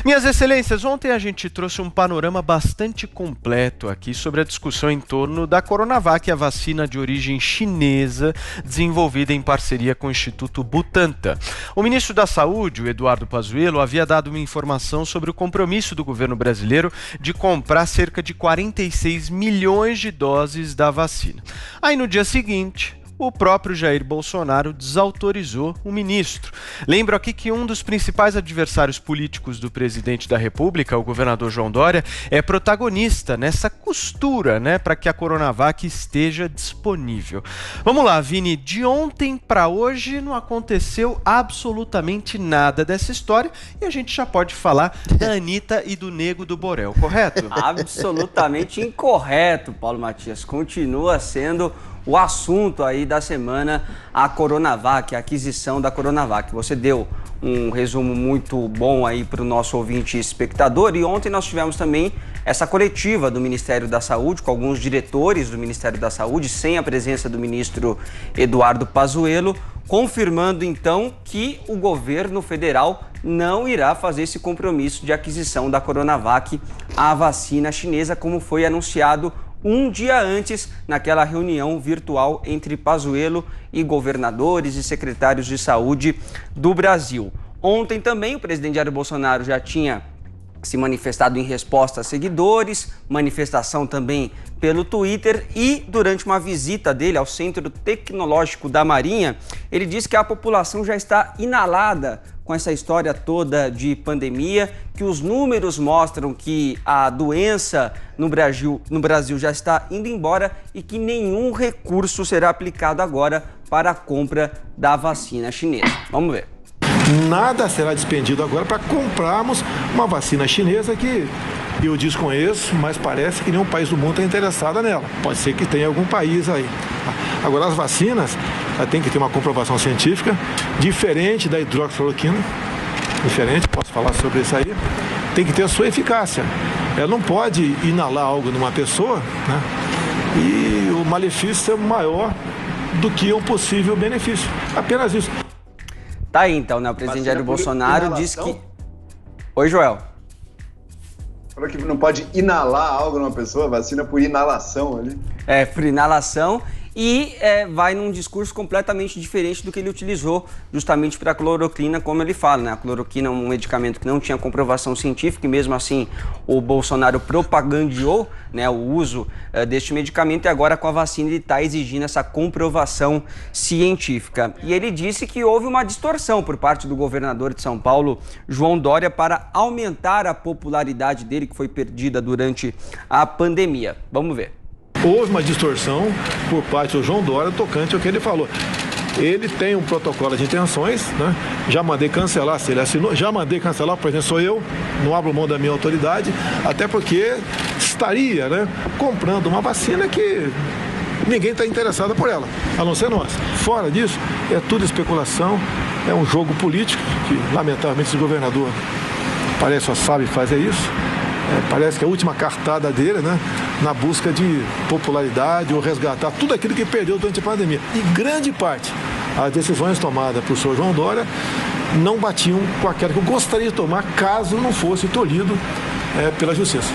Minhas excelências, ontem a gente trouxe um panorama bastante completo aqui sobre a discussão em torno da Coronavac, a vacina de origem chinesa, desenvolvida em parceria com o Instituto Butantan. O ministro da Saúde, o Eduardo Pazuello, havia dado uma informação sobre o compromisso do governo brasileiro de comprar cerca de 46 milhões de doses da vacina. Aí no dia seguinte, o próprio Jair Bolsonaro desautorizou o ministro. Lembro aqui que um dos principais adversários políticos do presidente da República, o governador João Dória, é protagonista nessa costura, para que a Coronavac esteja disponível. Vamos lá, Vini, de ontem para hoje não aconteceu absolutamente nada dessa história e a gente já pode falar da Anitta e do Nego do Borel, correto? Absolutamente incorreto, Paulo Matias. Continua sendo o assunto aí da semana, a Coronavac, a aquisição da Coronavac. Você deu um resumo muito bom aí para o nosso ouvinte e espectador, e ontem nós tivemos também essa coletiva do Ministério da Saúde, com alguns diretores do Ministério da Saúde, sem a presença do ministro Eduardo Pazuello, confirmando então que o governo federal não irá fazer esse compromisso de aquisição da Coronavac, a vacina chinesa, como foi anunciado um dia antes, naquela reunião virtual entre Pazuello e governadores e secretários de saúde do Brasil. Ontem também o presidente Jair Bolsonaro já tinha se manifestado em resposta a seguidores, manifestação também pelo Twitter, e durante uma visita dele ao Centro Tecnológico da Marinha, ele disse que a população já está inalada com essa história toda de pandemia, que os números mostram que a doença no Brasil já está indo embora e que nenhum recurso será aplicado agora para a compra da vacina chinesa. Vamos ver. Nada será despendido agora para comprarmos uma vacina chinesa que eu desconheço, mas parece que nenhum país do mundo está interessado nela. Pode ser que tenha algum país aí. Agora, as vacinas tem que ter uma comprovação científica diferente da hidroxicloroquina, diferente, posso falar sobre isso aí, tem que ter a sua eficácia. Ela não pode inalar algo numa pessoa, e o malefício é maior do que o possível benefício. Apenas isso. Tá aí então, o presidente Jair Bolsonaro disse que... Oi, Joel. Falou que não pode inalar algo numa pessoa, vacina por inalação ali. Por inalação. E vai num discurso completamente diferente do que ele utilizou justamente para a cloroquina, como ele fala, A cloroquina é um medicamento que não tinha comprovação científica e mesmo assim o Bolsonaro propagandeou, o uso deste medicamento, e agora com a vacina ele está exigindo essa comprovação científica. E ele disse que houve uma distorção por parte do governador de São Paulo, João Dória, para aumentar a popularidade dele, que foi perdida durante a pandemia. Vamos ver. Houve uma distorção por parte do João Dória tocante ao que ele falou. Ele tem um protocolo de intenções, Já mandei cancelar, se ele assinou, já mandei cancelar, por exemplo, sou eu, não abro mão da minha autoridade, até porque estaria, comprando uma vacina que ninguém está interessado por ela, a não ser nós. Fora disso, é tudo especulação, é um jogo político, que lamentavelmente esse governador parece só sabe fazer isso. Parece que a última cartada dele, na busca de popularidade ou resgatar tudo aquilo que perdeu durante a pandemia. E grande parte, as decisões tomadas por senhor João Dória não batiam com aquela que eu gostaria de tomar caso não fosse tolhido pela Justiça.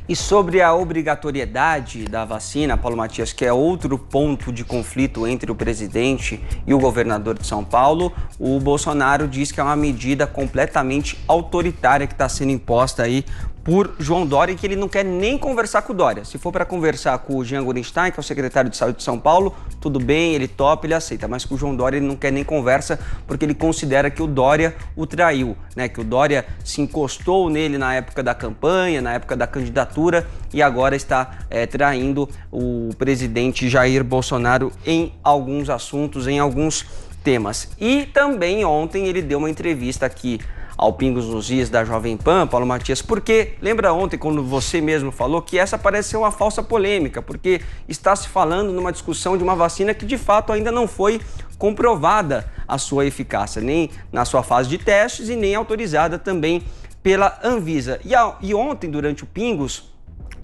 E sobre a obrigatoriedade da vacina, Paulo Matias, que é outro ponto de conflito entre o presidente e o governador de São Paulo, o Bolsonaro diz que é uma medida completamente autoritária que está sendo imposta aí por João Dória, e que ele não quer nem conversar com o Dória. Se for para conversar com o Jean Gorenstein, que é o secretário de Saúde de São Paulo, tudo bem, ele topa, ele aceita. Mas com o João Dória ele não quer nem conversa, porque ele considera que o Dória o traiu, que o Dória se encostou nele na época da campanha, na época da candidatura, e agora está traindo o presidente Jair Bolsonaro em alguns assuntos, em alguns temas. E também ontem ele deu uma entrevista aqui ao Pingos nos Is da Jovem Pan, Paulo Matias, porque lembra ontem quando você mesmo falou que essa parece ser uma falsa polêmica, porque está se falando numa discussão de uma vacina que de fato ainda não foi comprovada a sua eficácia, nem na sua fase de testes e nem autorizada também pela Anvisa. E ontem, durante o Pingos,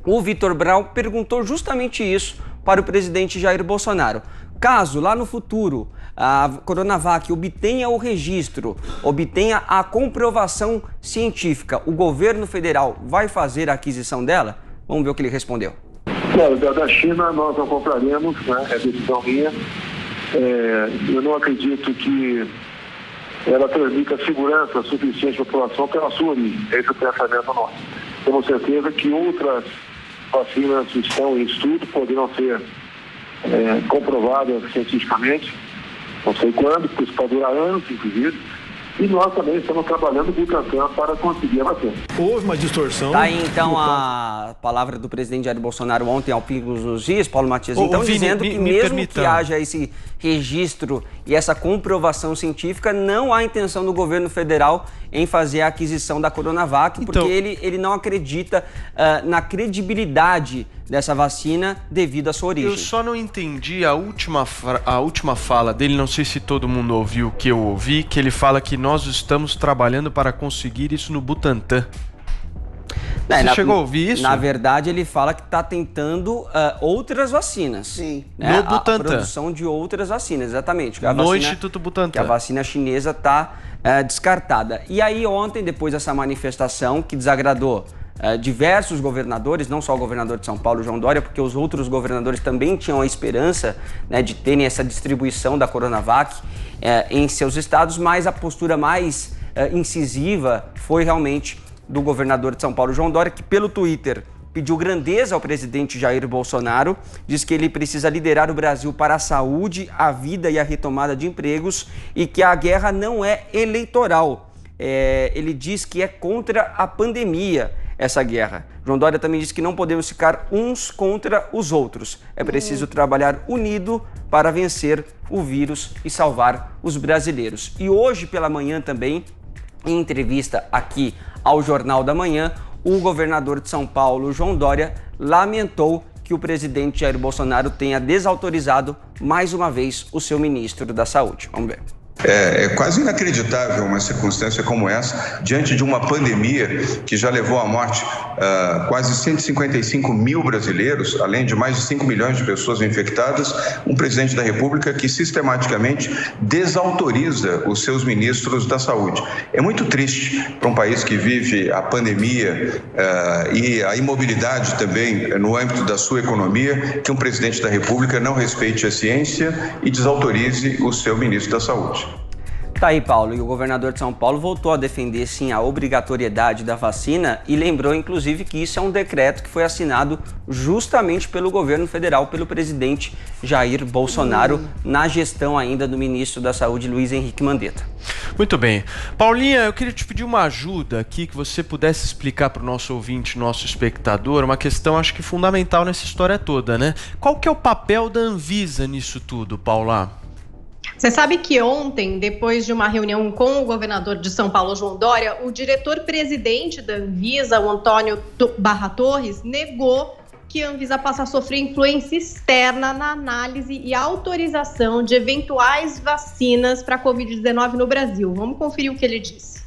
o Vitor Brown perguntou justamente isso para o presidente Jair Bolsonaro. Caso lá no futuro a Coronavac obtenha o registro, obtenha a comprovação científica, o governo federal vai fazer a aquisição dela? Vamos ver o que ele respondeu. Claro, da China nós não compraremos, né? É decisão minha. Eu não acredito que ela transmita segurança suficiente à população pela sua origem. Esse é o pensamento nosso. Temos certeza que outras vacinas estão em estudo, poderão ser comprovadas cientificamente, não sei quando, porque isso pode durar anos, inclusive, e nós também estamos trabalhando com o Butantan para conseguir a vacina. Houve uma distorção. Tá aí então a palavra do presidente Jair Bolsonaro ontem ao Pingos nos Is, Paulo Matias, então Vini, dizendo que mesmo que haja esse registro e essa comprovação científica, não há intenção do governo federal em fazer a aquisição da Coronavac, então, porque ele não acredita na credibilidade dessa vacina devido à sua origem. Eu só não entendi a última fala dele, não sei se todo mundo ouviu o que eu ouvi, que ele fala que nós estamos trabalhando para conseguir isso no Butantan. Você chegou a ouvir isso? Na verdade, ele fala que está tentando outras vacinas. Sim. Né? No Butantan. A produção de outras vacinas, exatamente. No Instituto Butantan. Que a vacina chinesa está descartada. E aí ontem, depois dessa manifestação que desagradou diversos governadores, não só o governador de São Paulo, João Dória, porque os outros governadores também tinham a esperança, né, de terem essa distribuição da Coronavac em seus estados, mas a postura mais incisiva foi realmente do governador de São Paulo, João Dória, que pelo Twitter pediu grandeza ao presidente Jair Bolsonaro, diz que ele precisa liderar o Brasil para a saúde, a vida e a retomada de empregos e que a guerra não é eleitoral. Ele diz que é contra a pandemia essa guerra. João Dória também disse que não podemos ficar uns contra os outros. É preciso trabalhar unido para vencer o vírus e salvar os brasileiros. E hoje pela manhã também, em entrevista aqui ao Jornal da Manhã, o governador de São Paulo, João Dória, lamentou que o presidente Jair Bolsonaro tenha desautorizado mais uma vez o seu ministro da Saúde. Vamos ver. É quase inacreditável uma circunstância como essa, diante de uma pandemia que já levou à morte quase 155 mil brasileiros, além de mais de 5 milhões de pessoas infectadas, um presidente da República que sistematicamente desautoriza os seus ministros da saúde. É muito triste para um país que vive a pandemia e a imobilidade também no âmbito da sua economia, que um presidente da República não respeite a ciência e desautorize o seu ministro da saúde. Tá aí, Paulo, e o governador de São Paulo voltou a defender, sim, a obrigatoriedade da vacina e lembrou, inclusive, que isso é um decreto que foi assinado justamente pelo governo federal, pelo presidente Jair Bolsonaro, na gestão ainda do ministro da Saúde, Luiz Henrique Mandetta. Muito bem. Paulinha, eu queria te pedir uma ajuda aqui, que você pudesse explicar para o nosso ouvinte, nosso espectador, uma questão, acho que fundamental nessa história toda, né? Qual que é o papel da Anvisa nisso tudo, Paula? Você sabe que ontem, depois de uma reunião com o governador de São Paulo, João Dória, o diretor-presidente da Anvisa, o Antônio Barra Torres, negou que a Anvisa passa a sofrer influência externa na análise e autorização de eventuais vacinas para a Covid-19 no Brasil. Vamos conferir o que ele disse.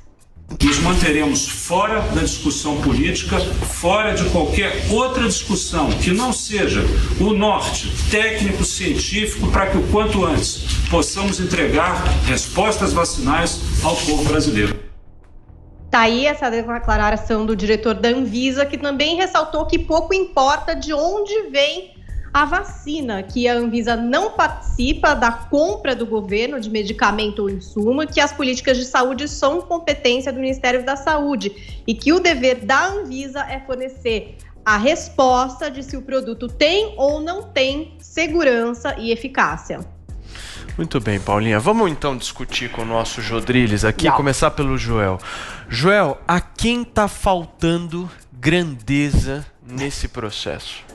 Nos manteremos fora da discussão política, fora de qualquer outra discussão que não seja o norte técnico-científico para que o quanto antes possamos entregar respostas vacinais ao povo brasileiro. Tá aí essa declaração do diretor da Anvisa, que também ressaltou que pouco importa de onde vem a vacina, que a Anvisa não participa da compra do governo de medicamento ou insumo, que as políticas de saúde são competência do Ministério da Saúde e que o dever da Anvisa é fornecer a resposta de se o produto tem ou não tem segurança e eficácia. Muito bem, Paulinha. Vamos então discutir com o nosso Jodriles aqui, começar pelo Joel. Joel, a quem está faltando grandeza nesse processo?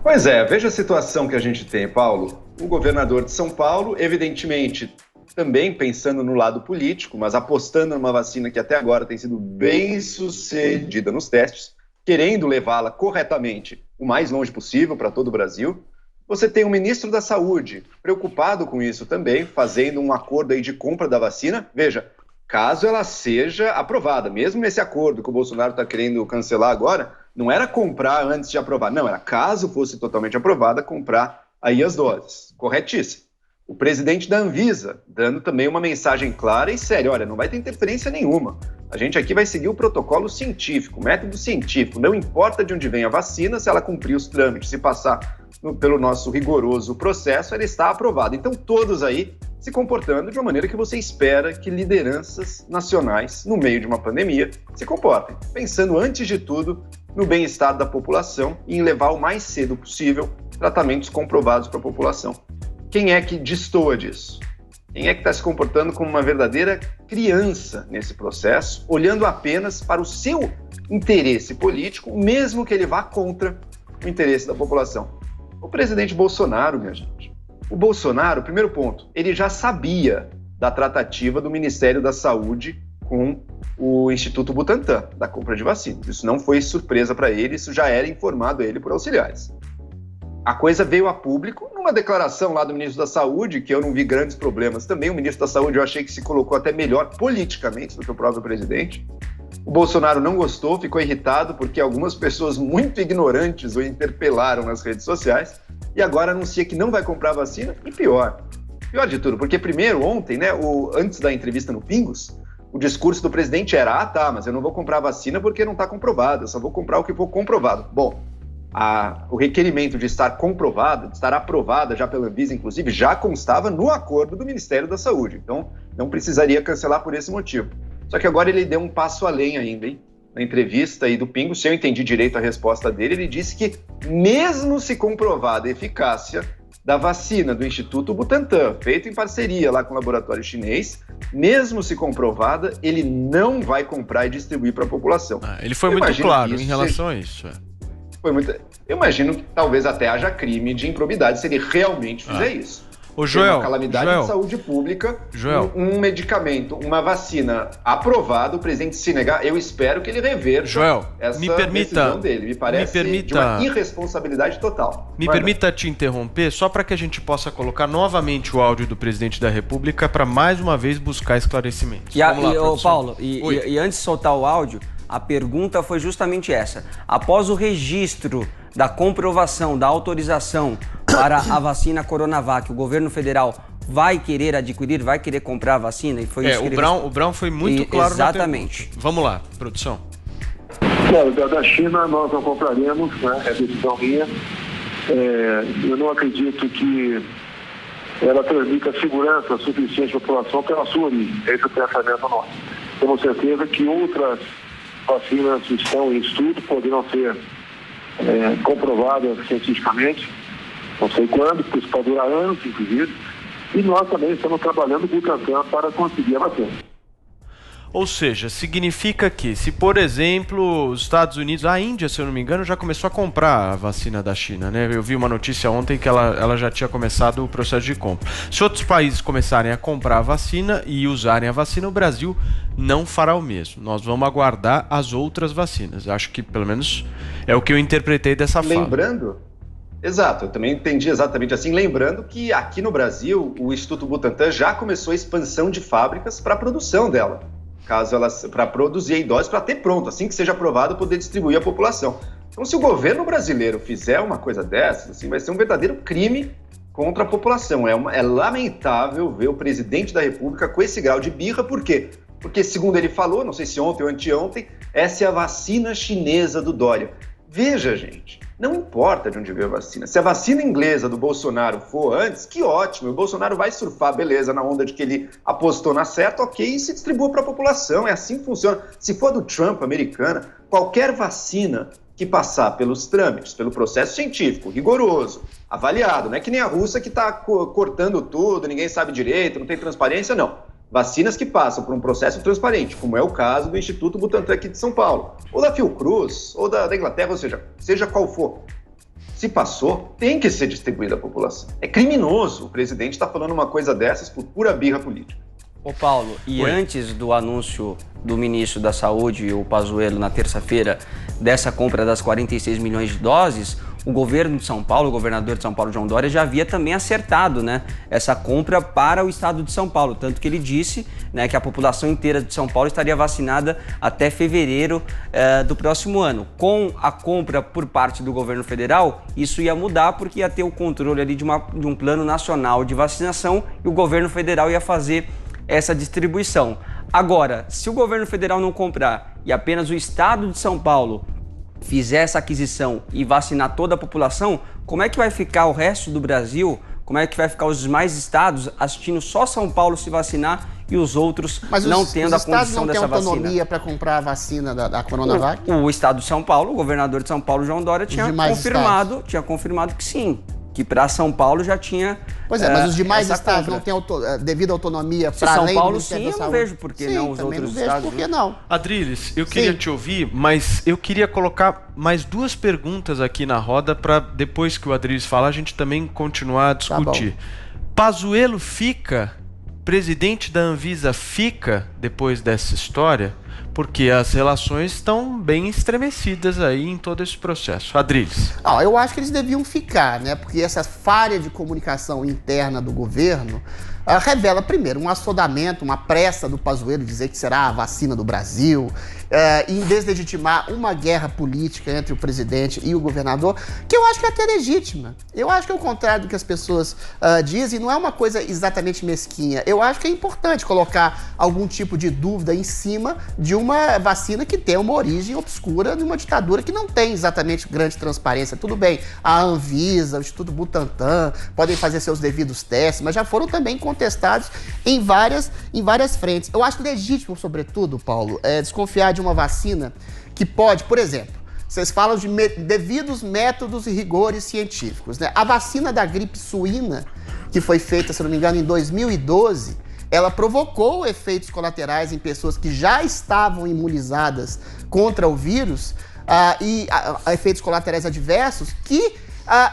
Pois é, veja a situação que a gente tem, Paulo. O governador de São Paulo, evidentemente, também pensando no lado político, mas apostando numa vacina que até agora tem sido bem sucedida nos testes, querendo levá-la corretamente o mais longe possível para todo o Brasil. Você tem o ministro da Saúde preocupado com isso também, fazendo um acordo aí de compra da vacina. Veja, caso ela seja aprovada, mesmo nesse acordo que o Bolsonaro está querendo cancelar agora, não era comprar antes de aprovar, não, era caso fosse totalmente aprovada, comprar aí as doses. Corretíssimo. O presidente da Anvisa dando também uma mensagem clara e séria: olha, não vai ter interferência nenhuma. A gente aqui vai seguir o protocolo científico, o método científico. Não importa de onde vem a vacina, se ela cumprir os trâmites, se passar pelo nosso rigoroso processo, ela está aprovada. Então, todos aí se comportando de uma maneira que você espera que lideranças nacionais, no meio de uma pandemia, se comportem, pensando, antes de tudo, no bem-estar da população e em levar o mais cedo possível tratamentos comprovados para a população. Quem é que destoa disso? Quem é que está se comportando como uma verdadeira criança nesse processo, olhando apenas para o seu interesse político, mesmo que ele vá contra o interesse da população? O presidente Bolsonaro, minha gente. O Bolsonaro, primeiro ponto, ele já sabia da tratativa do Ministério da Saúde com o Instituto Butantan, da compra de vacinas. Isso não foi surpresa para ele, isso já era informado a ele por auxiliares. A coisa veio a público numa declaração lá do ministro da Saúde, que eu não vi grandes problemas também. O ministro da Saúde eu achei que se colocou até melhor politicamente do que o próprio presidente. O Bolsonaro não gostou, ficou irritado porque algumas pessoas muito ignorantes o interpelaram nas redes sociais e agora anuncia que não vai comprar vacina. E pior de tudo, porque primeiro ontem, né, antes da entrevista no Pingos, o discurso do presidente era: mas eu não vou comprar vacina porque não está comprovado, eu só vou comprar o que for comprovado. Bom, o requerimento de estar comprovada, de estar aprovada já pela Anvisa, inclusive, já constava no acordo do Ministério da Saúde. Então, não precisaria cancelar por esse motivo. Só que agora ele deu um passo além ainda, hein? Na entrevista aí do Pingo, se eu entendi direito a resposta dele, ele disse que, mesmo se comprovada a eficácia da vacina do Instituto Butantan, feita em parceria lá com o laboratório chinês, mesmo se comprovada, ele não vai comprar e distribuir para a população. Ele foi muito claro em relação a isso. Eu imagino que talvez até haja crime de improbidade se ele realmente fizer isso. Ô, Joel, uma calamidade de saúde pública, um medicamento, uma vacina aprovada, o presidente se negar, eu espero que ele reverta essa decisão dele. Me parece de uma irresponsabilidade total. Me permita te interromper, só para que a gente possa colocar novamente o áudio do presidente da República para mais uma vez buscar esclarecimentos. Paulo, antes de soltar o áudio, a pergunta foi justamente essa. Após o registro da comprovação, da autorização para a vacina Coronavac, o governo federal vai querer adquirir, vai querer comprar a vacina? E foi isso que o Brown foi muito claro. Exatamente. Vamos lá, produção. Bom, da China nós não compraremos, né? É decisão minha. Eu não acredito que ela transmita segurança suficiente à população pela sua origem. Esse é o pensamento nosso. Temos certeza que outras vacinas estão em estudo, poderão ser comprovadas cientificamente, não sei quando, porque isso pode durar anos, inclusive, e nós também estamos trabalhando com o Butantan para conseguir a vacina. Ou seja, significa que, se por exemplo os Estados Unidos, a Índia, se eu não me engano, já começou a comprar a vacina da China, né? Eu vi uma notícia ontem que ela já tinha começado o processo de compra. Se outros países começarem a comprar a vacina e usarem a vacina, o Brasil não fará o mesmo. Nós vamos aguardar as outras vacinas. Acho que, pelo menos, é o que eu interpretei dessa fala. Lembrando, exato, eu também entendi exatamente assim. Lembrando que aqui no Brasil, o Instituto Butantan já começou a expansão de fábricas para a produção dela. Para produzir em doses, para ter pronto, assim que seja aprovado, poder distribuir à população. Então, se o governo brasileiro fizer uma coisa dessas, assim, vai ser um verdadeiro crime contra a população. É lamentável ver o presidente da República com esse grau de birra. Por quê? Porque, segundo ele falou, não sei se ontem ou anteontem, essa é a vacina chinesa do Dória. Veja, gente, não importa de onde veio a vacina. Se a vacina inglesa do Bolsonaro for antes, que ótimo. O Bolsonaro vai surfar, beleza, na onda de que ele apostou na certa, ok, e se distribua para a população. É assim que funciona. Se for do Trump, americana, qualquer vacina que passar pelos trâmites, pelo processo científico, rigoroso, avaliado, não é que nem a russa que está cortando tudo, ninguém sabe direito, não tem transparência, não. Vacinas que passam por um processo transparente, como é o caso do Instituto Butantan aqui de São Paulo, ou da Fiocruz, ou da Inglaterra, ou seja qual for. Se passou, tem que ser distribuído à população. É criminoso o presidente estar falando uma coisa dessas por pura birra política. Ô Paulo, antes do anúncio do ministro da Saúde, o Pazuello, na terça-feira, dessa compra das 46 milhões de doses, o governo de São Paulo, o governador de São Paulo, João Dória, já havia também acertado, né, essa compra para o estado de São Paulo. Tanto que ele disse, né, que a população inteira de São Paulo estaria vacinada até fevereiro do próximo ano. Com a compra por parte do governo federal, isso ia mudar porque ia ter o controle ali de um plano nacional de vacinação e o governo federal ia fazer essa distribuição. Agora, se o governo federal não comprar e apenas o estado de São Paulo fizer essa aquisição e vacinar toda a população, como é que vai ficar o resto do Brasil? Como é que vai ficar os demais estados assistindo só São Paulo se vacinar e os outros não tendo a condição dessa vacina? Mas os estados não têm autonomia para comprar a vacina da Coronavac? O estado de São Paulo, o governador de São Paulo, João Dória, tinha confirmado que sim. Que para São Paulo já tinha. Pois é, mas os demais estados não têm devida autonomia para além do São Paulo, sim, eu não vejo por que não os outros estados. Por que não? Adriles, eu queria te ouvir, mas eu queria colocar mais 2 perguntas aqui na roda para depois que o Adriles falar a gente também continuar a discutir. Tá bom. Pazuello fica, presidente da Anvisa fica depois dessa história? Porque as relações estão bem estremecidas aí em todo esse processo. Adriles. Eu acho que eles deviam ficar, né? Porque essa falha de comunicação interna do governo revela, primeiro, um assodamento, uma pressa do Pazuello dizer que será a vacina do Brasil, em deslegitimar uma guerra política entre o presidente e o governador, que eu acho que é até legítima. Eu acho que é o contrário do que as pessoas dizem, não é uma coisa exatamente mesquinha. Eu acho que é importante colocar algum tipo de dúvida em cima de uma vacina que tem uma origem obscura de uma ditadura que não tem exatamente grande transparência. Tudo bem, a Anvisa, o Instituto Butantan podem fazer seus devidos testes, mas já foram também contestados em várias frentes. Eu acho legítimo, sobretudo, Paulo, desconfiar de uma vacina que pode, por exemplo, vocês falam de devidos métodos e rigores científicos, né? A vacina da gripe suína, que foi feita, se não me engano, em 2012, ela provocou efeitos colaterais em pessoas que já estavam imunizadas contra o vírus e efeitos colaterais adversos que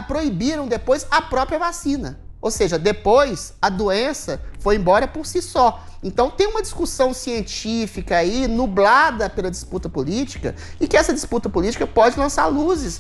proibiram depois a própria vacina. Ou seja, depois a doença foi embora por si só. Então tem uma discussão científica aí, nublada pela disputa política, e que essa disputa política pode lançar luzes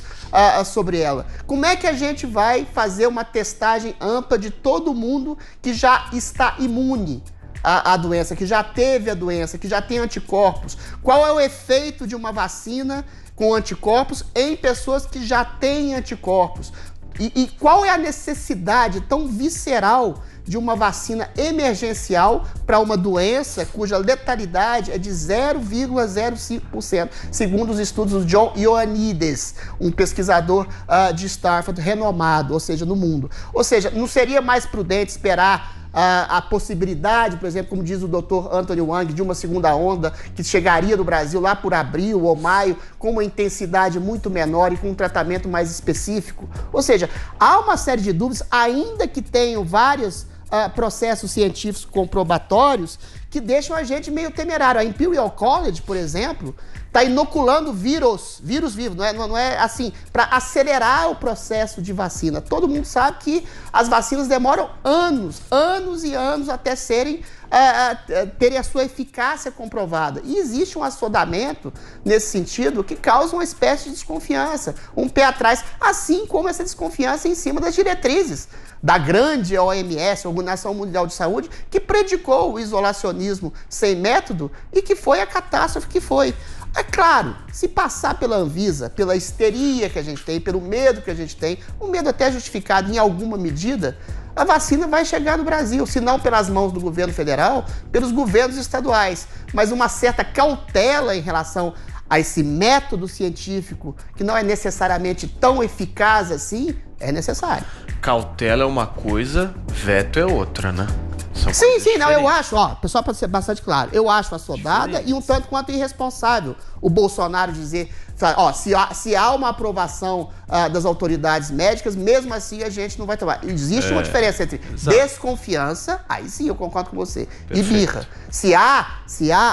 sobre ela. Como é que a gente vai fazer uma testagem ampla de todo mundo que já está imune à doença, que já teve a doença, que já tem anticorpos? Qual é o efeito de uma vacina com anticorpos em pessoas que já têm anticorpos? E qual é a necessidade tão visceral de uma vacina emergencial para uma doença cuja letalidade é de 0,05%, segundo os estudos do John Ioannidis, um pesquisador de Stanford renomado, ou seja, no mundo. Ou seja, não seria mais prudente esperar a possibilidade, por exemplo, como diz o Dr. Anthony Wang, de uma segunda onda que chegaria no Brasil lá por abril ou maio, com uma intensidade muito menor e com um tratamento mais específico? Ou seja, há uma série de dúvidas, ainda que tenham vários processos científicos comprobatórios que deixam a gente meio temerário. A Imperial College, por exemplo, está inoculando vírus vivo, não é assim, para acelerar o processo de vacina. Todo mundo sabe que as vacinas demoram anos e anos até terem a sua eficácia comprovada. E existe um assodamento nesse sentido que causa uma espécie de desconfiança, um pé atrás, assim como essa desconfiança em cima das diretrizes da grande OMS, Organização Mundial de Saúde, que predicou o isolacionismo sem método e que foi a catástrofe que foi. É claro, se passar pela Anvisa, pela histeria que a gente tem, pelo medo que a gente tem, um medo até justificado em alguma medida, a vacina vai chegar no Brasil, se não pelas mãos do governo federal, pelos governos estaduais. Mas uma certa cautela em relação a esse método científico, que não é necessariamente tão eficaz assim, é necessário. Cautela é uma coisa, veto é outra, né? Sim, não, eu acho, pessoal, para ser bastante claro, eu acho assodada e um tanto quanto irresponsável o Bolsonaro dizer, se há uma aprovação das autoridades médicas, mesmo assim a gente não vai tomar. Existe uma diferença entre desconfiança, aí sim eu concordo com você, e birra. Se há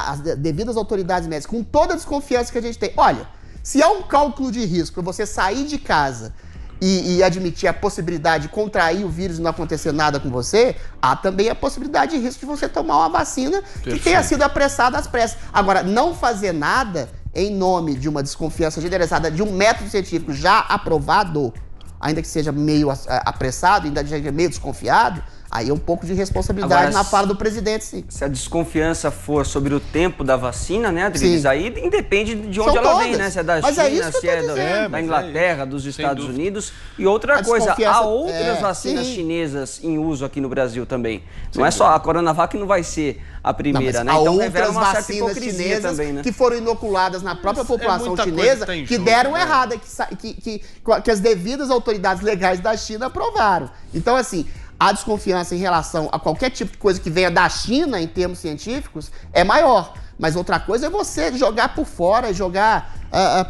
as devidas autoridades médicas, com toda a desconfiança que a gente tem, olha, se há um cálculo de risco para você sair de casa e admitir a possibilidade de contrair o vírus e não acontecer nada com você, há também a possibilidade de risco de você tomar uma vacina que tenha sido apressada às pressas. Agora, não fazer nada em nome de uma desconfiança generalizada de um método científico já aprovado, ainda que seja meio apressado, ainda que seja meio desconfiado, aí é um pouco de responsabilidade agora, na fala do presidente, sim. Se a desconfiança for sobre o tempo da vacina, né, Adriles? Aí independe de onde ela vem, né? Se é da China, se é da Inglaterra, dos Estados Unidos. E outra coisa, há outras vacinas chinesas em uso aqui no Brasil também. Não é só a Coronavac, não vai ser a primeira, né? Então revela uma certa hipocrisia também, né? Que foram inoculadas na própria população chinesa, que deram errada, que as devidas autoridades legais da China aprovaram. Então, assim, a desconfiança em relação a qualquer tipo de coisa que venha da China, em termos científicos, é maior. Mas outra coisa é você jogar por fora, jogar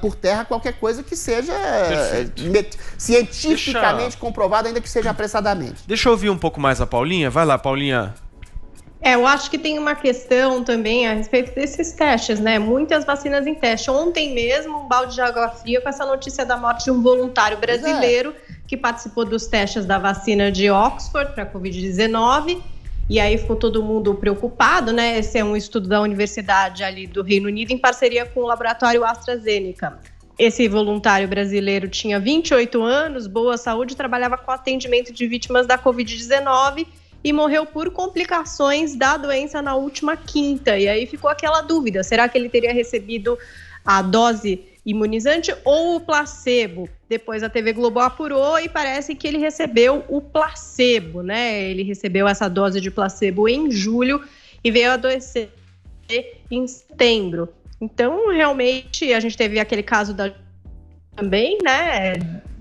por terra qualquer coisa que seja cientificamente comprovada, ainda que seja apressadamente. Deixa eu ouvir um pouco mais a Paulinha. Vai lá, Paulinha. Eu acho que tem uma questão também a respeito desses testes, né? Muitas vacinas em teste. Ontem mesmo, um balde de água fria com essa notícia da morte de um voluntário brasileiro que participou dos testes da vacina de Oxford para a Covid-19. E aí ficou todo mundo preocupado, né? Esse é um estudo da Universidade ali do Reino Unido em parceria com o laboratório AstraZeneca. Esse voluntário brasileiro tinha 28 anos, boa saúde, trabalhava com atendimento de vítimas da Covid-19 e morreu por complicações da doença na última quinta. E aí ficou aquela dúvida, será que ele teria recebido a dose imunizante ou o placebo? Depois a TV Globo apurou e parece que ele recebeu o placebo, né? Ele recebeu essa dose de placebo em julho e veio adoecer em setembro. Então, realmente, a gente teve aquele caso também, né?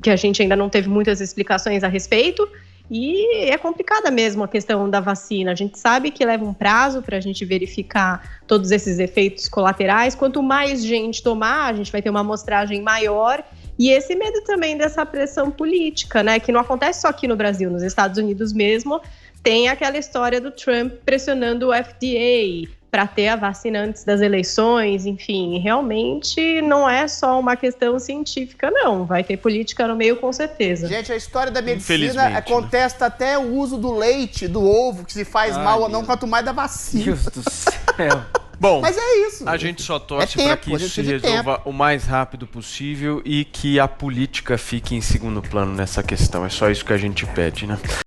Que a gente ainda não teve muitas explicações a respeito. E é complicada mesmo a questão da vacina. A gente sabe que leva um prazo para a gente verificar todos esses efeitos colaterais. Quanto mais gente tomar, a gente vai ter uma amostragem maior. E esse medo também dessa pressão política, né? Que não acontece só aqui no Brasil, nos Estados Unidos mesmo. Tem aquela história do Trump pressionando o FDA para ter a vacina antes das eleições, enfim, realmente não é só uma questão científica, não. Vai ter política no meio, com certeza. Gente, a história da medicina contesta até o uso do leite, do ovo, que se faz mal ou não, quanto mais da vacina. Deus do céu. Bom, mas é isso. A gente só torce para que isso se resolva o mais rápido possível e que a política fique em segundo plano nessa questão. É só isso que a gente pede, né?